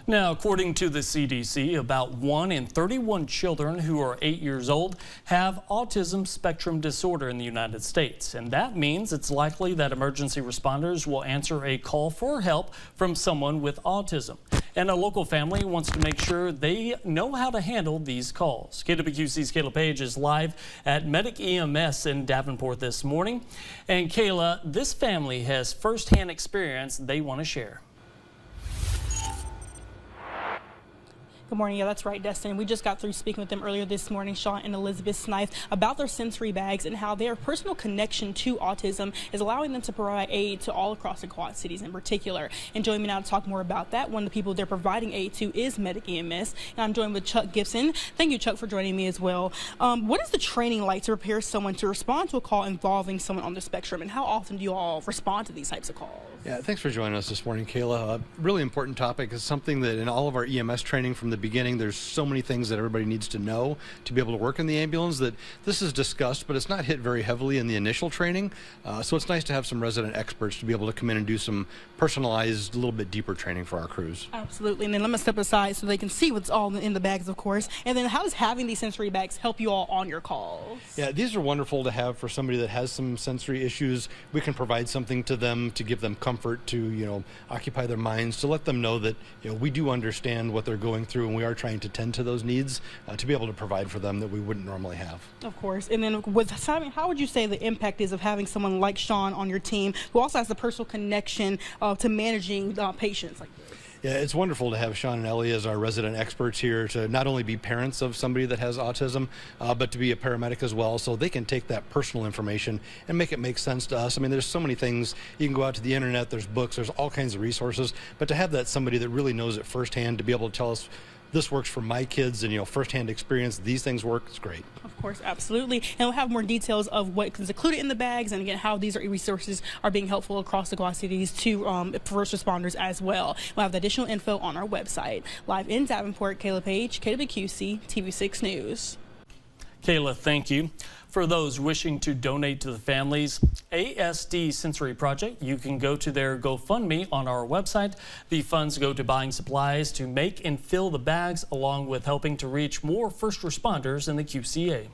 Now, according to the CDC, about 1 in 31 children who are 8 years old have autism spectrum disorder in the United States. And that means it's likely that emergency responders will answer a call for help from someone with autism. And a local family wants to make sure they know how to handle these calls. KWQC's Kayla Page is live at Medic EMS in Davenport this morning. And Kayla, this family has firsthand experience they want to share. Good morning. Yeah, that's right, Destin. We just got through speaking with them earlier this morning, Sean and Elizabeth Snaith, about their sensory bags and how their personal connection to autism is allowing them to provide aid to all across the Quad Cities in particular. And joining me now to talk more about that, one of the people they're providing aid to is Medic EMS. And I'm joined with Chuck Gibson. Thank you, Chuck, for joining me as well. What is the training like to prepare someone to respond to a call involving someone on the spectrum? And how often do you all respond to these types of calls? Yeah, thanks for joining us this morning, Kayla. A really important topic is something that in all of our EMS training from the beginning, there's so many things that everybody needs to know to be able to work in the ambulance that this is discussed, but it's not hit very heavily in the initial training. So it's nice to have some resident experts to be able to come in and do some personalized, a little bit deeper training for our crews. Absolutely. And then let me step aside so they can see what's all in the bags, of course. And then how does having these sensory bags help you all on your calls? Yeah, these are wonderful to have for somebody that has some sensory issues. We can provide something to them to give them comfort, to occupy their minds, to let them know that we do understand what they're going through, and we are trying to tend to those needs to be able to provide for them that we wouldn't normally have. Of course. And then with having, how would you say the impact is of having someone like Sean on your team who also has the personal connection to managing patients like this? Yeah, it's wonderful to have Sean and Ellie as our resident experts here to not only be parents of somebody that has autism, but to be a paramedic as well, so they can take that personal information and make it make sense to us. I mean, there's so many things. You can go out to the internet, there's books, there's all kinds of resources, but to have that somebody that really knows it firsthand to be able to tell us, this works for my kids, and firsthand experience, these things work, it's great. Of course, absolutely. And we'll have more details of what is included in the bags, and again, how these resources are being helpful across the Quad Cities to first responders as well. We'll have the additional info on our website. Live in Davenport, Kayla Page, KWQC, TV6 News. Kayla, thank you. For those wishing to donate to the family's ASD Sensory Project, you can go to their GoFundMe on our website. The funds go to buying supplies to make and fill the bags, along with helping to reach more first responders in the QCA.